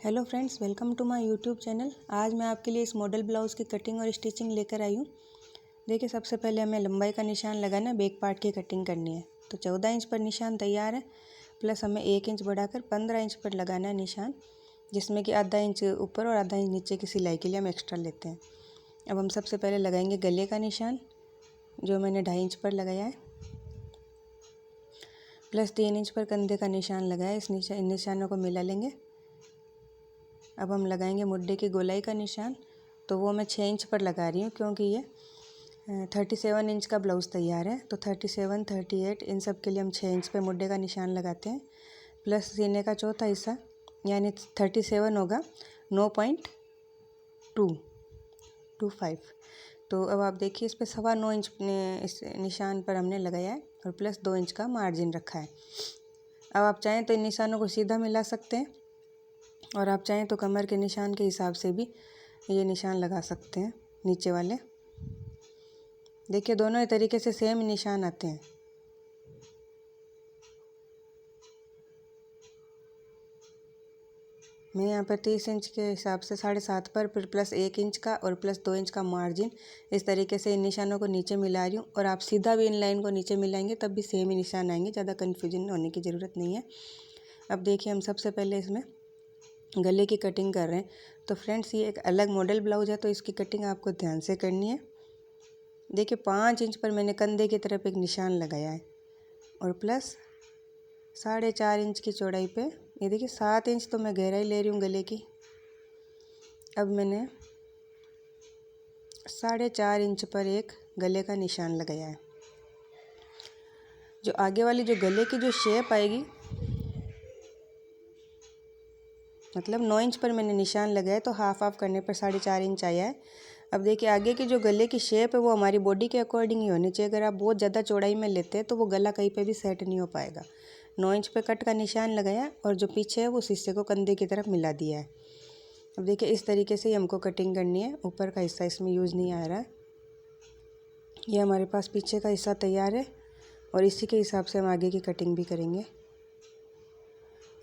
Hello friends, welcome to my YouTube channel. आज मैं आपके लिए इस मॉडल ब्लाउज़ की कटिंग और स्टिचिंग लेकर आई हूँ। देखिए, सबसे पहले हमें लंबाई का निशान लगाना, बैक पार्ट की कटिंग करनी है। तो 14 इंच पर निशान तैयार है, प्लस हमें 1 इंच बढ़ाकर 15 इंच पर लगाना है निशान, जिसमें कि आधा इंच ऊपर और आधा इंच नीचे की सिलाई के लिए हम एक्स्ट्रा लेते हैं। अब हम सबसे पहले लगाएंगे गले का निशान, जो मैंने 2.5 इंच पर लगाया है, प्लस 3 इंच पर कंधे का निशान लगाया है। इन निशानों को मिला लेंगे। अब हम लगाएंगे मुड्ढे की गोलाई का निशान, तो वो मैं 6 इंच पर लगा रही हूँ, क्योंकि ये 37 इंच का ब्लाउज़ तैयार है। तो 37, 38 इन सब के लिए हम 6 इंच पे मुड्ढे का निशान लगाते हैं। प्लस सीने का चौथा हिस्सा यानी 37 होगा 9.225। तो अब आप देखिए, इस पर 9.25 इंच इस निशान पर हमने लगाया है और प्लस 2 इंच का मार्जिन रखा है। अब आप चाहें तो इन निशानों को सीधा मिला सकते हैं, और आप चाहें तो कमर के निशान के हिसाब से भी ये निशान लगा सकते हैं नीचे वाले। देखिए, दोनों ही तरीके से सेम निशान आते हैं। मैं यहाँ पर 30 इंच के हिसाब से 7.5 पर फिर प्लस 1 इंच का और प्लस 2 इंच का मार्जिन, इस तरीके से इन निशानों को नीचे मिला रही हूँ। और आप सीधा भी इन लाइन को नीचे मिलाएंगे तब भी सेम ही निशान आएंगे, ज़्यादा कन्फ्यूजन होने की ज़रूरत नहीं है। अब देखिए, हम सबसे पहले इसमें गले की कटिंग कर रहे हैं। तो फ्रेंड्स, ये एक अलग मॉडल ब्लाउज है, तो इसकी कटिंग आपको ध्यान से करनी है। देखिए, 5 इंच पर मैंने कंधे की तरफ एक निशान लगाया है और प्लस 4.5 इंच की चौड़ाई पे, ये देखिए 7 इंच तो मैं गहराई ले रही हूँ गले की। अब मैंने 4.5 इंच पर एक गले का निशान लगाया है। जो आगे वाली जो गले की जो शेप आएगी, मतलब 9 इंच पर मैंने निशान लगाया, तो हाफ हाफ करने पर 4.5 इंच आया है। अब देखिए, आगे की जो गले की शेप है वो हमारी बॉडी के अकॉर्डिंग ही होनी चाहिए। अगर आप बहुत ज़्यादा चौड़ाई में लेते हैं तो वो गला कहीं पे भी सेट नहीं हो पाएगा। 9 इंच पे कट का निशान लगाया और जो पीछे है वो शीशे को कंधे की तरफ मिला दिया है। अब देखिए, इस तरीके से ही हमको कटिंग करनी है। ऊपर का हिस्सा इसमें यूज़ नहीं आ रहा है। ये हमारे पास पीछे का हिस्सा तैयार है और इसी के हिसाब से हम आगे की कटिंग भी करेंगे।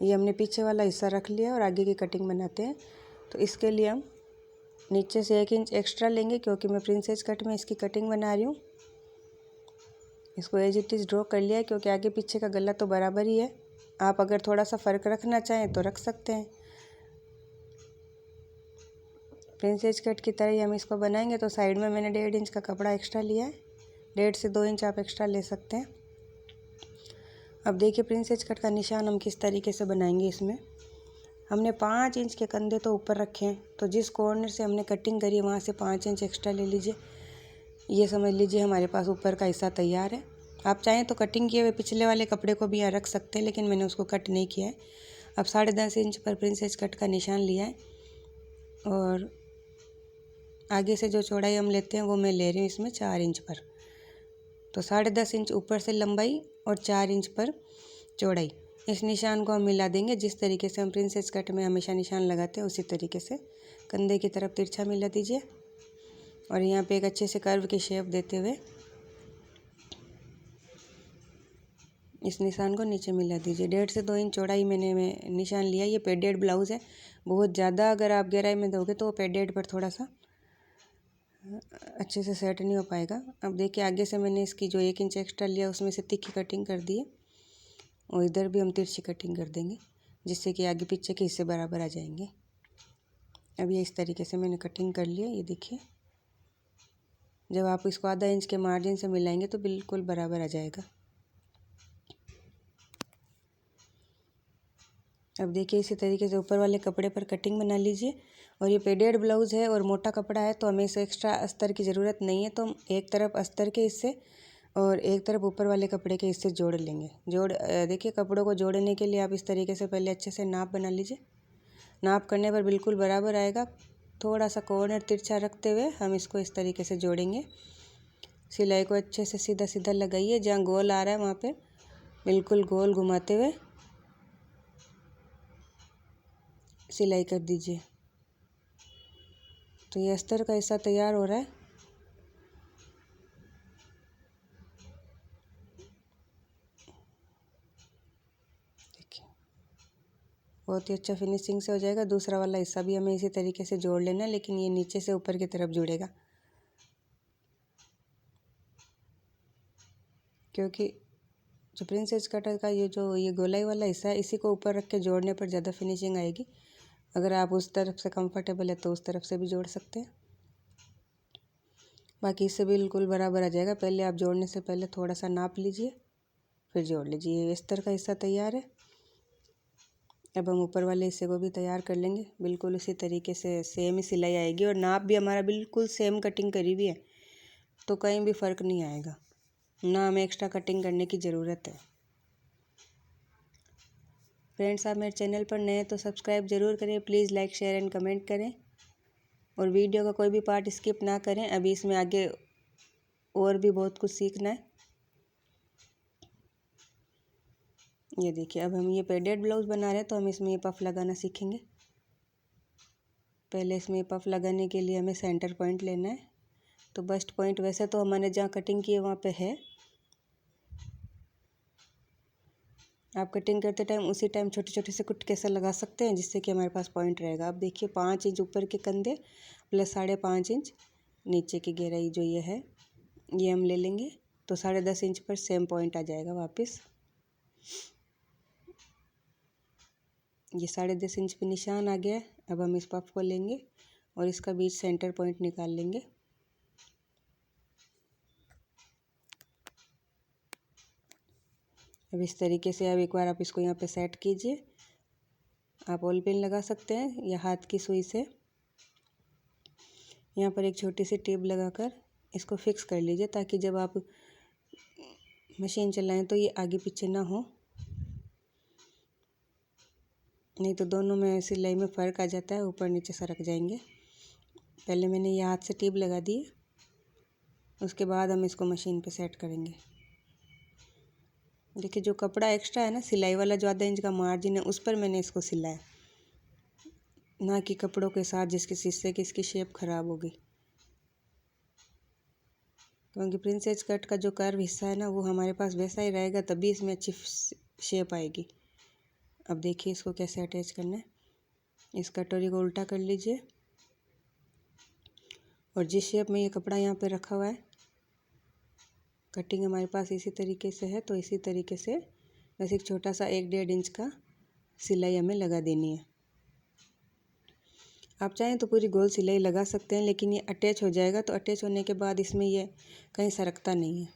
ये हमने पीछे वाला हिस्सा रख लिया और आगे की कटिंग बनाते हैं। तो इसके लिए हम नीचे से 1 इंच एक्स्ट्रा लेंगे, क्योंकि मैं प्रिंसेस कट में इसकी कटिंग बना रही हूँ। इसको एज इट इज़ ड्रॉ कर लिया है, क्योंकि आगे पीछे का गला तो बराबर ही है। आप अगर थोड़ा सा फ़र्क रखना चाहें तो रख सकते हैं। प्रिंसेस कट की तरह ही हम इसको बनाएंगे। तो साइड में मैंने 1.5 इंच का कपड़ा एक्स्ट्रा लिया है। 1.5 से 2 इंच आप एक्स्ट्रा ले सकते हैं। अब देखिए, प्रिंसेस कट का निशान हम किस तरीके से बनाएंगे। इसमें हमने 5 इंच के कंधे तो ऊपर रखे हैं, तो जिस कॉर्नर से हमने कटिंग करी वहाँ से 5 इंच एक्स्ट्रा ले लीजिए। ये समझ लीजिए हमारे पास ऊपर का हिस्सा तैयार है। आप चाहें तो कटिंग किए हुए पिछले वाले कपड़े को भी यहाँ रख सकते हैं, लेकिन मैंने उसको कट नहीं किया है। अब 10.5 इंच पर प्रिंसेस कट का निशान लिया है और आगे से जो चौड़ाई हम लेते हैं वो मैं ले रही हूँ इसमें 4 इंच पर। तो 10.5 इंच ऊपर से लंबाई और 4 इंच पर चौड़ाई, इस निशान को हम मिला देंगे। जिस तरीके से हम प्रिंसेस कट में हमेशा निशान लगाते हैं उसी तरीके से कंधे की तरफ तिरछा मिला दीजिए और यहाँ पे एक अच्छे से कर्व की शेप देते हुए इस निशान को नीचे मिला दीजिए। 1.5 से 2 इंच चौड़ाई मैंने निशान लिया। ये पेडेड ब्लाउज़ है, बहुत ज़्यादा अगर आप गहराई में दोगे तो पेडेड पर थोड़ा सा अच्छे से सेट नहीं हो पाएगा। अब देखिए, आगे से मैंने इसकी जो 1 इंच एक्स्ट्रा लिया उसमें से तिक्की कटिंग कर दी है और इधर भी हम तिरछी कटिंग कर देंगे, जिससे कि आगे पीछे के हिस्से बराबर आ जाएंगे। अब ये इस तरीके से मैंने कटिंग कर लिया। ये देखिए, जब आप इसको आधा इंच के मार्जिन से मिलाएंगे तो बिल्कुल बराबर आ जाएगा। अब देखिए, इसी तरीके से ऊपर वाले कपड़े पर कटिंग बना लीजिए। और ये पेडेड ब्लाउज़ है और मोटा कपड़ा है, तो हमें इसे एक्स्ट्रा अस्तर की ज़रूरत नहीं है। तो हम एक तरफ अस्तर के हिस्से और एक तरफ ऊपर वाले कपड़े के हिस्से जोड़ लेंगे। देखिए, कपड़ों को जोड़ने के लिए आप इस तरीके से पहले अच्छे से नाप बना लीजिए। नाप करने पर बिल्कुल बराबर आएगा। थोड़ा सा कॉर्नर तिरछा रखते हुए हम इसको इस तरीके से जोड़ेंगे। सिलाई को अच्छे से सीधा सीधा लगाइए, जहाँ गोल आ रहा है वहाँ पे बिल्कुल गोल घुमाते हुए सिलाई कर दीजिए। तो ये अस्तर का हिस्सा तैयार हो रहा है। देखिए, बहुत ही अच्छा फिनिशिंग से हो जाएगा। दूसरा वाला हिस्सा भी हमें इसी तरीके से जोड़ लेना है, लेकिन ये नीचे से ऊपर की तरफ जुड़ेगा, क्योंकि जो प्रिंसेस कटर का ये गोलाई वाला हिस्सा है, इसी को ऊपर रख के जोड़ने पर ज़्यादा फिनिशिंग आएगी। अगर आप उस तरफ से कंफर्टेबल है तो उस तरफ से भी जोड़ सकते हैं, बाकी इससे बिल्कुल बराबर आ जाएगा। पहले आप जोड़ने से पहले थोड़ा सा नाप लीजिए, फिर जोड़ लीजिए। इस तरह का हिस्सा तैयार है। अब हम ऊपर वाले हिस्से को भी तैयार कर लेंगे। बिल्कुल उसी तरीके से सेम ही सिलाई आएगी और नाप भी हमारा बिल्कुल सेम कटिंग करी हुई है, तो कहीं भी फ़र्क नहीं आएगा, ना हमें एक्स्ट्रा कटिंग करने की ज़रूरत है। फ्रेंड्स, आप मेरे चैनल पर नए हैं तो सब्सक्राइब ज़रूर करें। Please like share and comment करें और वीडियो का कोई भी पार्ट स्किप ना करें। अभी इसमें आगे और भी बहुत कुछ सीखना है। ये देखिए, अब हम ये पेडेड ब्लाउज़ बना रहे हैं तो हम इसमें ये पफ़ लगाना सीखेंगे। पहले इसमें पफ़ लगाने के लिए हमें सेंटर पॉइंट लेना है। तो बस्ट पॉइंट वैसे तो हमने जहाँ कटिंग की है वहाँ पे है, आप कटिंग करते टाइम उसी टाइम छोटे छोटे से कुट कैसे लगा सकते हैं, जिससे कि हमारे पास पॉइंट रहेगा। अब देखिए, 5 इंच ऊपर के कंधे प्लस 5.5 इंच नीचे की गहराई जो ये है, ये हम ले लेंगे। तो 10.5 इंच पर सेम पॉइंट आ जाएगा वापस। ये 10.5 इंच पे निशान आ गया है। अब हम इस पफ को लेंगे और इसका बीच सेंटर पॉइंट निकाल लेंगे। अब इस तरीके से अब एक बार आप इसको यहाँ पे सेट कीजिए। आप ऑल पिन लगा सकते हैं या हाथ की सुई से यहाँ पर एक छोटी सी टेप लगाकर इसको फिक्स कर लीजिए, ताकि जब आप मशीन चलाएं तो ये आगे पीछे ना हो, नहीं तो दोनों में सिलाई में फ़र्क आ जाता है, ऊपर नीचे सरक जाएंगे। पहले मैंने ये हाथ से टेप लगा दी है, उसके बाद हम इसको मशीन पे सेट करेंगे। देखिए, जो कपड़ा एक्स्ट्रा है ना, सिलाई वाला जो आधा इंच का मार्जिन है, उस पर मैंने इसको सिलाया, ना कि कपड़ों के साथ जिसके हिस्से की इसकी शेप ख़राब होगी। क्योंकि प्रिंसेस कट का जो कर्व हिस्सा है ना, वो हमारे पास वैसा ही रहेगा, तभी इसमें अच्छी शेप आएगी। अब देखिए इसको कैसे अटैच करना है। इस कटोरी को उल्टा कर लीजिए और जिस शेप में ये कपड़ा यहाँ पे रखा हुआ है, कटिंग हमारे पास इसी तरीके से है, तो इसी तरीके से बस एक छोटा सा 1-1.5 इंच का सिलाई हमें लगा देनी है। आप चाहें तो पूरी गोल सिलाई लगा सकते हैं, लेकिन ये अटैच हो जाएगा, तो अटैच होने के बाद इसमें ये कहीं सरकता नहीं है।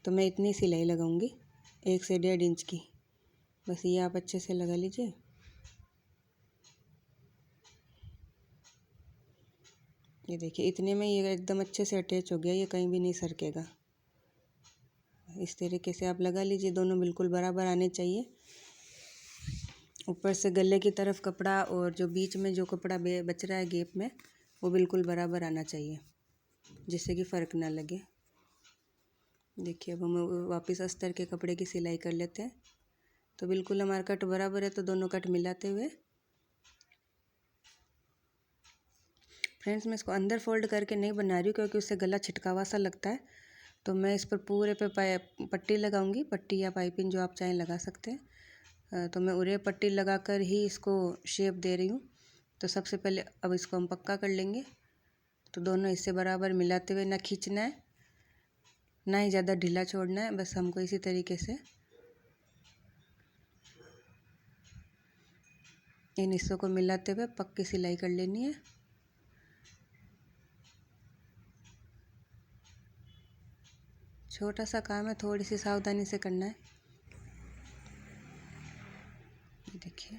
तो मैं इतनी सिलाई लगाऊंगी 1 से 1.5 इंच की, बस ये आप अच्छे से लगा लीजिए। ये देखिए, इतने में ये एकदम अच्छे से अटैच हो गया, ये कहीं भी नहीं सरकेगा। इस तरीके से आप लगा लीजिए, दोनों बिल्कुल बराबर आने चाहिए। ऊपर से गले की तरफ कपड़ा और जो बीच में जो कपड़ा बच रहा है गैप में, वो बिल्कुल बराबर आना चाहिए, जिससे कि फ़र्क ना लगे। देखिए, अब हम वापस अस्तर के कपड़े की सिलाई कर लेते हैं। तो बिल्कुल हमारा कट बराबर है, तो दोनों कट मिलाते हुए फ्रेंड्स, मैं इसको अंदर फोल्ड करके नहीं बना रही हूँ, क्योंकि उससे गला छिटकावा सा लगता है। तो मैं इस पर पूरे पे पट्टी लगाऊंगी, पट्टी या पाइपिंग जो आप चाहें लगा सकते हैं। तो मैं उरे पट्टी लगाकर ही इसको शेप दे रही हूँ। तो सबसे पहले अब इसको हम पक्का कर लेंगे। तो दोनों हिस्से बराबर मिलाते हुए, ना खींचना है ना ही ज़्यादा ढीला छोड़ना है, बस हमको इसी तरीके से इन हिस्सों को मिलाते हुए पक्की सिलाई कर लेनी है। छोटा सा काम है, थोड़ी सी सावधानी से करना है। देखिए,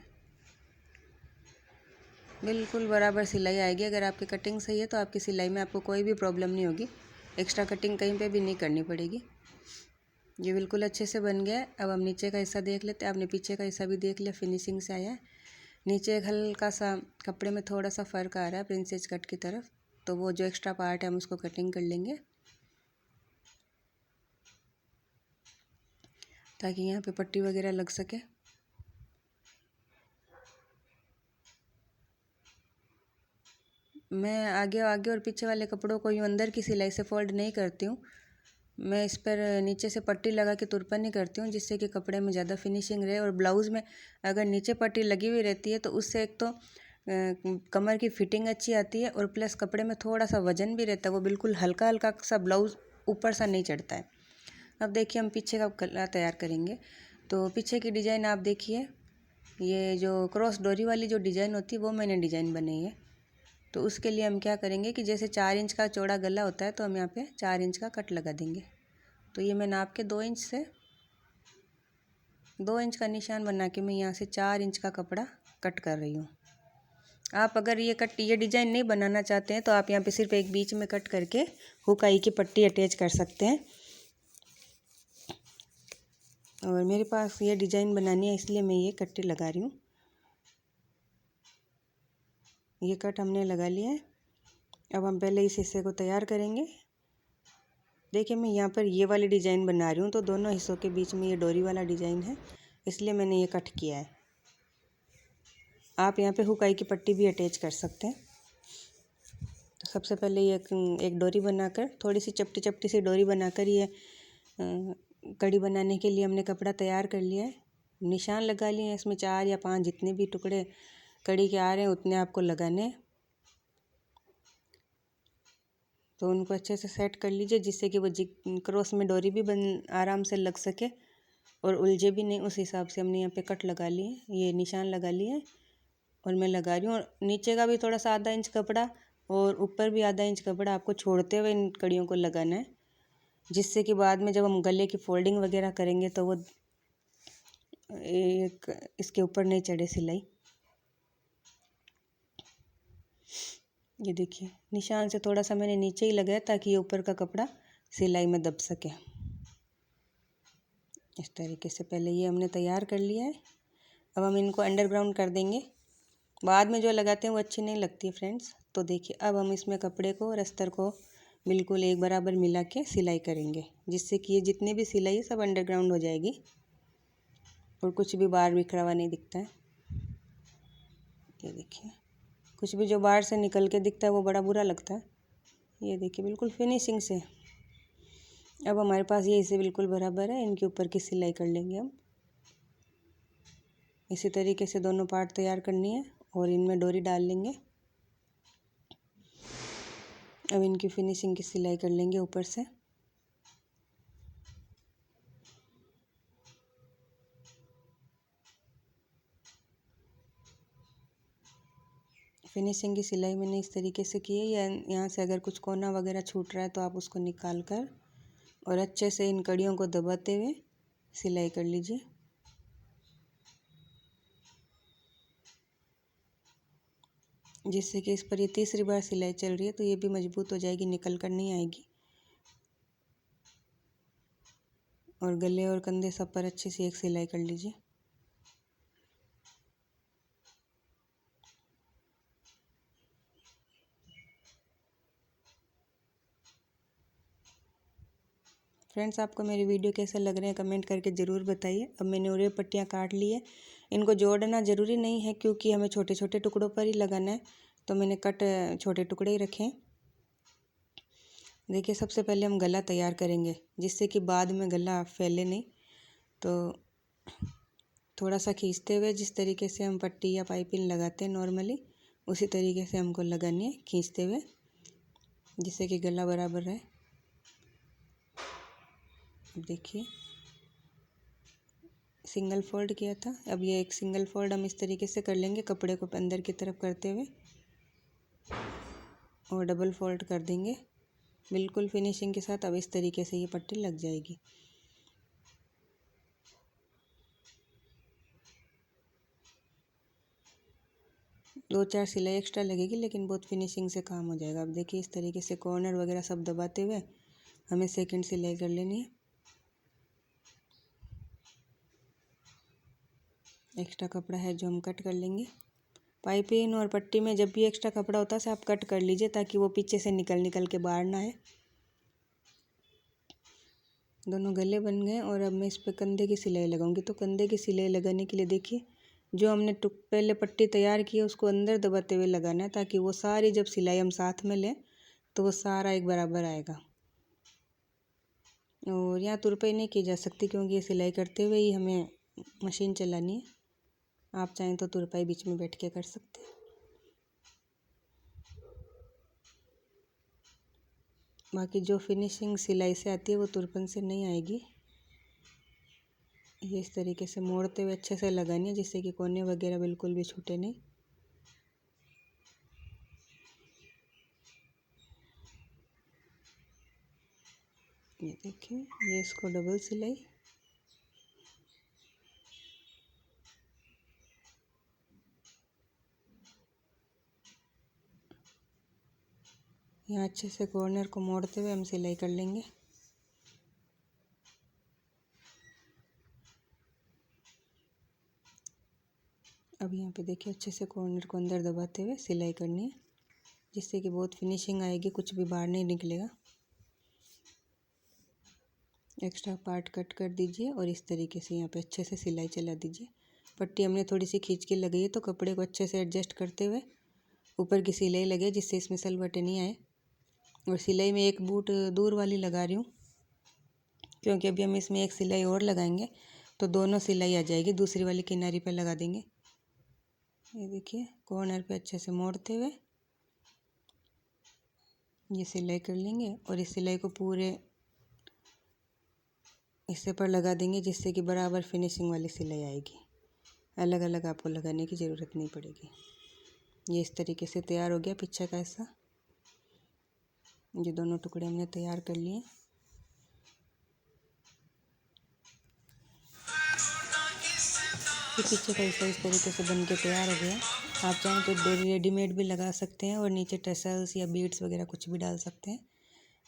बिल्कुल बराबर सिलाई आएगी। अगर आपकी कटिंग सही है तो आपकी सिलाई में आपको कोई भी प्रॉब्लम नहीं होगी, एक्स्ट्रा कटिंग कहीं पे भी नहीं करनी पड़ेगी। ये बिल्कुल अच्छे से बन गया है। अब हम नीचे का हिस्सा देख लेते हैं। आपने पीछे का हिस्सा भी देख लिया, फिनिशिंग से आया है। नीचे एक हल्का सा कपड़े में थोड़ा सा फ़र्क आ रहा है प्रिंसेस कट की तरफ, तो वो जो एक्स्ट्रा पार्ट है हम उसको कटिंग कर लेंगे, ताकि यहाँ पे पट्टी वगैरह लग सके। मैं आगे आगे और पीछे वाले कपड़ों को यूँ अंदर की सिलाई से फोल्ड नहीं करती हूँ, मैं इस पर नीचे से पट्टी लगा के तुरपन नहीं करती हूँ, जिससे कि कपड़े में ज़्यादा फिनिशिंग रहे। और ब्लाउज़ में अगर नीचे पट्टी लगी हुई रहती है तो उससे एक तो कमर की फिटिंग अच्छी आती है और प्लस कपड़े में थोड़ा सा वजन भी रहता है, वो बिल्कुल हल्का हल्का सा ब्लाउज़ ऊपर सा नहीं चढ़ता है। अब देखिए हम पीछे का गला तैयार करेंगे। तो पीछे की डिज़ाइन आप देखिए, ये जो क्रॉस डोरी वाली जो डिज़ाइन होती है वो मैंने डिज़ाइन बनाई है। तो उसके लिए हम क्या करेंगे कि जैसे 4 इंच का चौड़ा गला होता है तो हम यहाँ पे 4 इंच का कट लगा देंगे। तो ये मैं नाप के 2 इंच से 2 इंच का निशान बना के मैं यहाँ से 4 इंच का कपड़ा कट कर रही हूँ। आप अगर ये डिज़ाइन नहीं बनाना चाहते हैं तो आप यहाँ पे सिर्फ एक बीच में कट करके हुकाई की पट्टी अटैच कर सकते हैं। और मेरे पास ये डिज़ाइन बनानी है इसलिए मैं ये कट्टी लगा रही हूँ। ये कट हमने लगा लिया है। अब हम पहले इस हिस्से को तैयार करेंगे। देखिए मैं यहाँ पर ये वाली डिज़ाइन बना रही हूँ, तो दोनों हिस्सों के बीच में ये डोरी वाला डिज़ाइन है, इसलिए मैंने ये कट किया है। आप यहाँ पे हुकाई की पट्टी भी अटैच कर सकते हैं। तो सबसे पहले ये एक डोरी बनाकर, थोड़ी सी चपटी चपटी सी डोरी बनाकर ये कड़ी बनाने के लिए हमने कपड़ा तैयार कर लिया है। निशान लगा लिए हैं इसमें 4 या 5 जितने भी टुकड़े कड़ी के आ रहे हैं उतने आपको लगाने हैं। तो उनको अच्छे से सेट कर लीजिए, जिससे कि वो क्रॉस में डोरी भी आराम से लग सके और उलझे भी नहीं। उस हिसाब से हमने यहाँ पे कट लगा लिए, ये निशान लगा लिए और मैं लगा रही हूँ। और नीचे का भी थोड़ा सा आधा इंच कपड़ा और ऊपर भी आधा इंच कपड़ा आपको छोड़ते हुए इन कड़ियों को लगाना है, जिससे कि बाद में जब हम गले की फोल्डिंग वगैरह करेंगे तो वो एक इसके ऊपर नहीं चढ़े सिलाई। ये देखिए निशान से थोड़ा सा मैंने नीचे ही लगाया ताकि ये ऊपर का कपड़ा सिलाई में दब सके। इस तरीके से पहले ये हमने तैयार कर लिया है। अब हम इनको अंडरग्राउंड कर देंगे। बाद में जो लगाते हैं वो अच्छी नहीं लगती फ्रेंड्स। तो देखिए अब हम इसमें कपड़े को और अस्तर को बिल्कुल एक बराबर मिला के सिलाई करेंगे, जिससे कि ये जितनी भी सिलाई है सब अंडरग्राउंड हो जाएगी और कुछ भी बाहर बिखरा हुआ नहीं दिखता है। ये देखिए कुछ भी जो बाहर से निकल के दिखता है वो बड़ा बुरा लगता है। ये देखिए बिल्कुल फिनिशिंग से। अब हमारे पास ये इसे बिल्कुल बराबर है, इनके ऊपर की सिलाई कर लेंगे हम। इसी तरीके से दोनों पार्ट तैयार करनी है और इनमें डोरी डाल लेंगे। अब इनकी फिनिशिंग की सिलाई कर लेंगे ऊपर से। फिनिशिंग की सिलाई मैंने इस तरीके से की है। या यहाँ से अगर कुछ कोना वगैरह छूट रहा है तो आप उसको निकाल कर और अच्छे से इन कड़ियों को दबाते हुए सिलाई कर लीजिए। जिससे कि इस पर ये तीसरी बार सिलाई चल रही है तो ये भी मजबूत हो जाएगी, निकल कर नहीं आएगी। और गले और कंधे सब पर अच्छे से एक सिलाई कर लीजिए। फ्रेंड्स आपको मेरी वीडियो कैसे लग रहे हैं कमेंट करके ज़रूर बताइए। अब मैंने और ये पट्टियाँ काट ली है। इनको जोड़ना ज़रूरी नहीं है क्योंकि हमें छोटे छोटे टुकड़ों पर ही लगाना है, तो मैंने कट छोटे टुकड़े ही रखे हैं। देखिए सबसे पहले हम गला तैयार करेंगे, जिससे कि बाद में गला फैले नहीं। तो थोड़ा सा खींचते हुए, जिस तरीके से हम पट्टी या पाइपिंग लगाते हैं नॉर्मली, उसी तरीके से हमको लगानी है खींचते हुए, जिससे कि गला बराबर रहे। देखिए सिंगल फोल्ड किया था, अब ये एक सिंगल फोल्ड हम इस तरीके से कर लेंगे कपड़े को अंदर की तरफ करते हुए और डबल फोल्ड कर देंगे बिल्कुल फिनिशिंग के साथ। अब इस तरीके से ये पट्टी लग जाएगी। दो चार सिलाई एक्स्ट्रा लगेगी लेकिन बहुत फिनिशिंग से काम हो जाएगा। अब देखिए इस तरीके से कॉर्नर वगैरह सब दबाते हुए हमें सेकंड सिलाई कर लेनी है। एक्स्ट्रा कपड़ा है जो हम कट कर लेंगे। पाइपिंग और पट्टी में जब भी एक्स्ट्रा कपड़ा होता है आप कट कर लीजिए ताकि वो पीछे से निकल के बाहर ना आए। दोनों गले बन गए और अब मैं इस पर कंधे की सिलाई लगाऊंगी। तो कंधे की सिलाई लगाने के लिए देखिए जो हमने पहले पट्टी तैयार की है उसको अंदर दबाते हुए लगाना है, ताकि वो सारी जब सिलाई हम साथ में लें तो वो सारा एक बराबर आएगा। और यहाँ तुरपाई नहीं की जा सकती क्योंकि ये सिलाई करते हुए ही हमें मशीन चलानी है। आप चाहें तो तुरपाई बीच में बैठ के कर सकते हैं। बाकी जो फिनिशिंग सिलाई से आती है वो तुरपन से नहीं आएगी। ये इस तरीके से मोड़ते हुए अच्छे से लगानी है जिससे कि कोने वगैरह बिल्कुल भी छूटे नहीं। ये देखिए, ये इसको डबल सिलाई। यहाँ अच्छे से कॉर्नर को मोड़ते हुए हम सिलाई कर लेंगे। अब यहाँ पे देखिए अच्छे से कॉर्नर को अंदर दबाते हुए सिलाई करनी है जिससे कि बहुत फिनिशिंग आएगी, कुछ भी बाहर नहीं निकलेगा। एक्स्ट्रा पार्ट कट कर दीजिए और इस तरीके से यहाँ पे अच्छे से सिलाई चला दीजिए। पट्टी हमने थोड़ी सी खींच के लगाई है तो कपड़े को अच्छे से एडजस्ट करते हुए ऊपर की सिलाई लगे जिससे इसमें सलवटें नहीं आए। और सिलाई में एक बूट दूर वाली लगा रही हूँ क्योंकि अभी हम इसमें एक सिलाई और लगाएंगे तो दोनों सिलाई आ जाएगी, दूसरी वाली किनारी पे लगा देंगे। ये देखिए, कॉर्नर पे अच्छे से मोड़ते हुए ये सिलाई कर लेंगे और इस सिलाई को पूरे हिस्से पर लगा देंगे जिससे कि बराबर फिनिशिंग वाली सिलाई आएगी। अलग अलग आपको लगाने की ज़रूरत नहीं पड़ेगी। ये इस तरीके से तैयार हो गया पीछे का हिस्सा। ये दोनों टुकड़े हमने तैयार कर लिए। ये पीछे का हिस्सा इस तरीके से बन के तैयार हो गया। आप चाहें तो रेडीमेड भी लगा सकते हैं और नीचे टसल्स या बीड्स वगैरह कुछ भी डाल सकते हैं।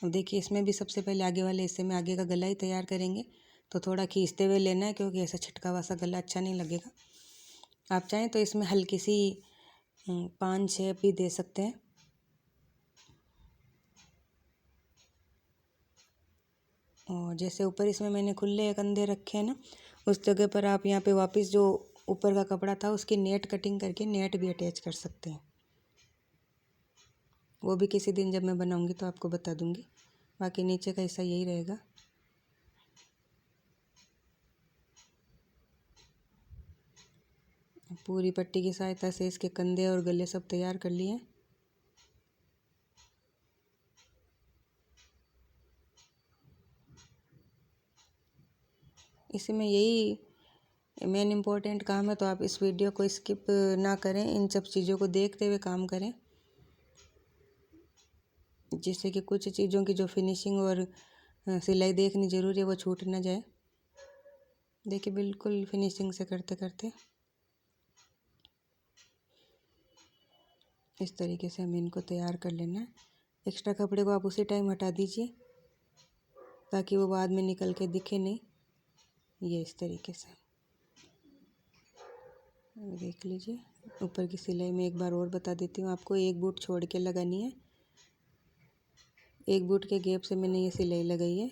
अब देखिए, इसमें भी सबसे पहले आगे वाले हिस्से में आगे का गला ही तैयार करेंगे तो थोड़ा खींचते हुए लेना है क्योंकि ऐसा छिटका हुआ सा गला अच्छा नहीं लगेगा। आप चाहें तो इसमें हल्की सी 5 शेप भी दे सकते हैं। और जैसे ऊपर इसमें मैंने खुले कंधे रखे हैं ना, उस जगह पर आप यहाँ पे वापस जो ऊपर का कपड़ा था उसकी नेट कटिंग करके नेट भी अटैच कर सकते हैं। वो भी किसी दिन जब मैं बनाऊंगी तो आपको बता दूंगी। बाकी नीचे का हिस्सा यही रहेगा। पूरी पट्टी की सहायता से इसके कंधे और गले सब तैयार कर लिए। इसमें यही मेन इम्पोर्टेंट काम है तो आप इस वीडियो को स्किप ना करें, इन सब चीज़ों को देखते हुए काम करें जिससे कि कुछ चीज़ों की जो फिनिशिंग और सिलाई देखनी ज़रूरी है वो छूट ना जाए। देखिए, बिल्कुल फिनिशिंग से करते करते इस तरीके से हमें इनको तैयार कर लेना है। एक्स्ट्रा कपड़े को आप उसी टाइम हटा दीजिए ताकि वो बाद में निकल के दिखे नहीं। ये इस तरीके से देख लीजिए। ऊपर की सिलाई में एक बार और बता देती हूँ आपको, एक बूट छोड़ के लगानी है। एक बूट के गैप से मैंने ये सिलाई लगाई है।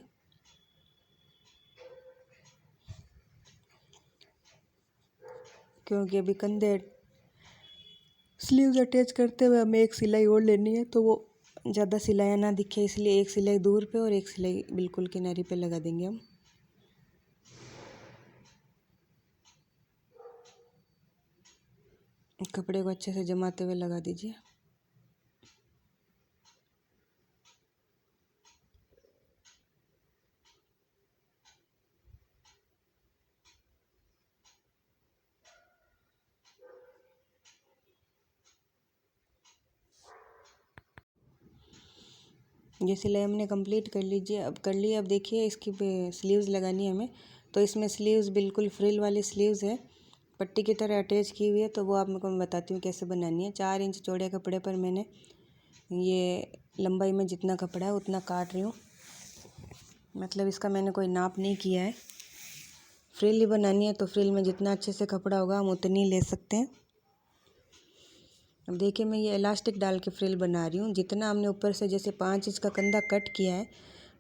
क्योंकि अभी कंधे स्लीव्स अटैच करते हुए हमें एक सिलाई और लेनी है तो वो ज़्यादा सिलाइयाँ ना दिखे, इसलिए एक सिलाई दूर पे और एक सिलाई बिल्कुल किनारे पे लगा देंगे हम। कपड़े को अच्छे से जमाते हुए लगा दीजिए। ये सिलाई हमने कंप्लीट कर लीजिए, अब कर ली। अब देखिए, इसकी स्लीव्स लगानी है हमें तो इसमें स्लीव्स बिल्कुल फ्रिल वाली स्लीव्स है, पट्टी की तरह अटैच की हुई है। तो वो आप मेरे को मैं बताती हूँ कैसे बनानी है। 4 इंच चौड़े कपड़े पर मैंने ये लंबाई में जितना कपड़ा है उतना काट रही हूँ। मतलब इसका मैंने कोई नाप नहीं किया है। फ्रिल ही बनानी है तो फ्रिल में जितना अच्छे से कपड़ा होगा हम उतनी ले सकते हैं। अब देखिए, मैं ये इलास्टिक डाल के फ्रिल बना रही हूँ। जितना हमने ऊपर से जैसे 5 इंच का कंधा कट किया है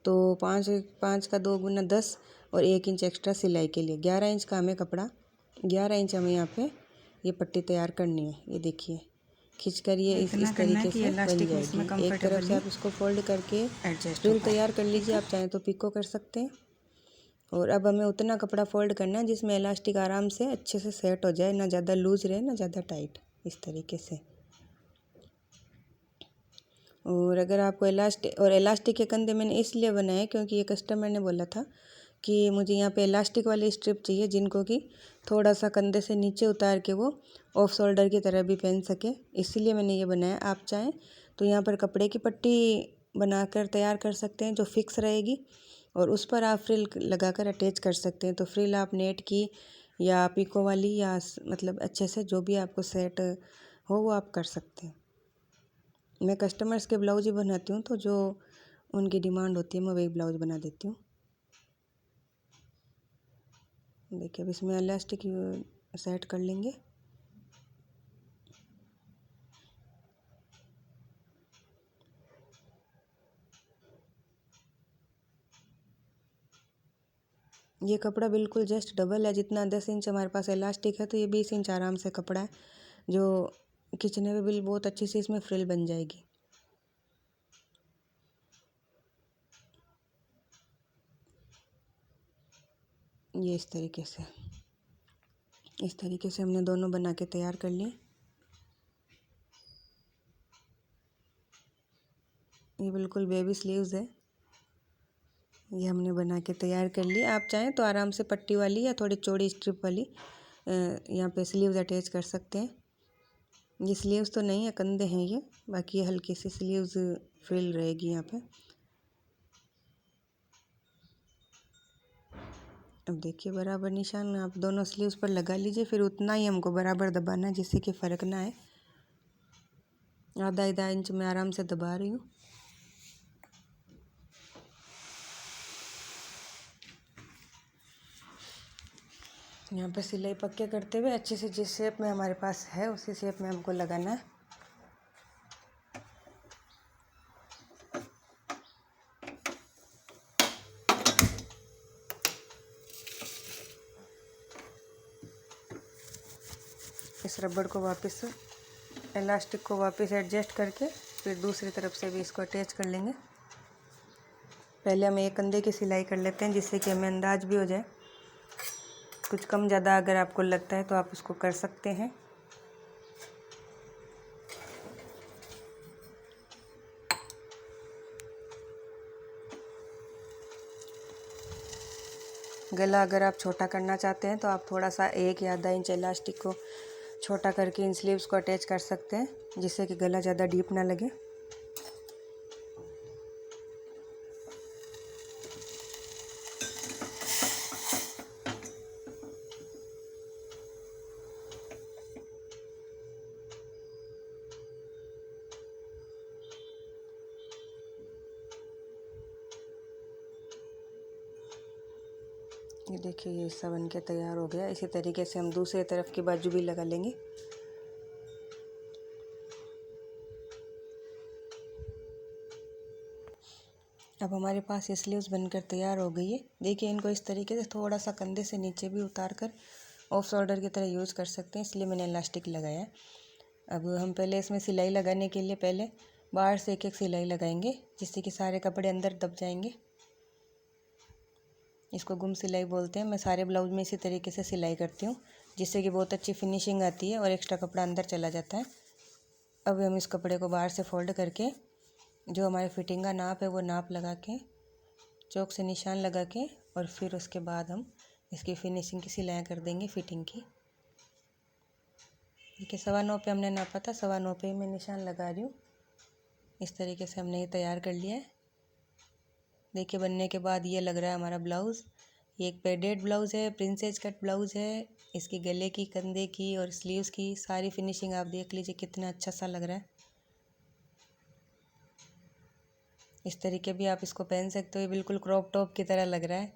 तो 5 का 2 गुना 10 और 1 इंच एक्स्ट्रा सिलाई के लिए 11 इंच का हमें कपड़ा, 11 इंच हमें यहाँ पे ये पट्टी तैयार करनी है। ये देखिए, खींचकर ये इस तरीके से बन जाएगी। एक तरफ से आप इसको फोल्ड करके फ्रिल तैयार कर लीजिए। आप चाहें तो पिको कर सकते हैं। और अब हमें उतना कपड़ा फोल्ड करना है जिसमें इलास्टिक आराम से अच्छे से सेट हो जाए, ना ज़्यादा लूज रहे ना ज़्यादा टाइट, इस तरीके से। और अगर आपको इलास्टिक के कंधे मैंने इसलिए बनाए क्योंकि ये कस्टमर ने बोला था कि मुझे यहाँ पे इलास्टिक वाली स्ट्रिप चाहिए जिनको कि थोड़ा सा कंधे से नीचे उतार के वो ऑफ शोल्डर की तरह भी पहन सके, इसीलिए मैंने ये बनाया। आप चाहें तो यहाँ पर कपड़े की पट्टी बनाकर तैयार कर सकते हैं जो फिक्स रहेगी, और उस पर आप फ्रिल लगाकर अटैच कर सकते हैं। तो फ्रिल आप नेट की या पिको वाली या मतलब अच्छे से जो भी आपको सेट हो वो आप कर सकते हैं। मैं कस्टमर्स के ब्लाउज ही बनाती हूँ, तो जो उनकी डिमांड होती है मैं वही ब्लाउज बना देती हूँ। देखिए अब इसमें इलास्टिक सेट कर लेंगे। ये कपड़ा बिल्कुल जस्ट डबल है, जितना 10 इंच हमारे पास इलास्टिक है तो ये 20 इंच आराम से कपड़ा है, जो खींचने में भी बहुत अच्छी सी इसमें फ्रिल बन जाएगी। ये इस तरीके से हमने दोनों बना के तैयार कर लिए। ये बिल्कुल बेबी स्लीव्स है, ये हमने बना के तैयार कर लिए। आप चाहें तो आराम से पट्टी वाली या थोड़ी चौड़ी स्ट्रिप वाली यहाँ पे स्लीव्स अटैच कर सकते हैं। ये स्लीव्स तो नहीं है, कंधे हैं ये, बाकी ये हल्की सी स्लीव्स फ्रिल रहेगी यहाँ पे। अब देखिए बराबर निशान आप दोनों स्लीव्स पर लगा लीजिए, फिर उतना ही हमको बराबर दबाना है जिससे कि फ़र्क ना आए। आधा इंच में आराम से दबा रही हूँ। यहाँ पे सिलाई पक्के करते हुए अच्छे से जिस शेप में हमारे पास है उसी शेप में हमको लगाना है। इस रबड़ को वापस इलास्टिक को वापस एडजस्ट करके फिर दूसरी तरफ से भी इसको अटैच कर लेंगे। पहले हम एक कंधे की सिलाई कर लेते हैं जिससे कि हमें अंदाज भी हो जाए। कुछ कम ज़्यादा अगर आपको लगता है तो आप उसको कर सकते हैं। गला अगर आप छोटा करना चाहते हैं तो आप थोड़ा सा 1 या आधा इंच इलास्टिक को छोटा करके इन स्लीव्स को अटैच कर सकते हैं जिससे कि गला ज़्यादा डीप ना लगे। ये देखिए ये सब बन के तैयार हो गया। इसी तरीके से हम दूसरी तरफ की बाजू भी लगा लेंगे। अब हमारे पास ये स्लीव्स बनकर तैयार हो गई है। देखिए इनको इस तरीके से थोड़ा सा कंधे से नीचे भी उतार कर ऑफ शोल्डर की तरह यूज़ कर सकते हैं, इसलिए मैंने इलास्टिक लगाया है। अब हम पहले इसमें सिलाई लगाने के लिए पहले बाहर से एक सिलाई लगाएंगे जिससे कि सारे कपड़े अंदर दब जाएंगे। इसको गुम सिलाई बोलते हैं। मैं सारे ब्लाउज में इसी तरीके से सिलाई करती हूँ जिससे कि बहुत अच्छी फिनिशिंग आती है और एक्स्ट्रा कपड़ा अंदर चला जाता है। अब हम इस कपड़े को बाहर से फोल्ड करके जो हमारे फिटिंग का नाप है वो नाप लगा के चौक से निशान लगा के और फिर उसके बाद हम इसकी फिनिशिंग की सिलाई कर देंगे फिटिंग की। देखिए 9.25 पे हमने नापा था, 9.25 पे मैं निशान लगा रही हूँ। इस तरीके से हमने ये तैयार कर लिया है। देखिए बनने के बाद ये लग रहा है हमारा ब्लाउज़। ये एक पेडेड ब्लाउज़ है, प्रिंसेस कट ब्लाउज़ है। इसकी गले की, कंधे की और स्लीव्स की सारी फिनिशिंग आप देख लीजिए कितना अच्छा सा लग रहा है। इस तरीके भी आप इसको पहन सकते हो। ये बिल्कुल क्रॉप टॉप की तरह लग रहा है।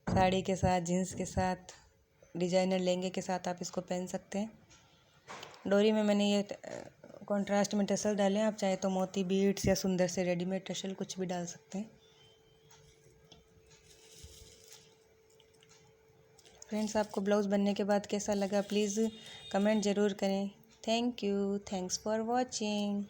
साड़ी के साथ, जीन्स के साथ, डिजाइनर लहंगे के साथ आप इसको पहन सकते हैं। डोरी में मैंने ये कॉन्ट्रास्ट में टसल डाले हैं। आप चाहे तो मोती बीड्स या सुंदर से रेडीमेड टसल कुछ भी डाल सकते हैं। फ्रेंड्स आपको ब्लाउज़ बनने के बाद कैसा लगा प्लीज़ कमेंट ज़रूर करें। Thank you, thanks for watching.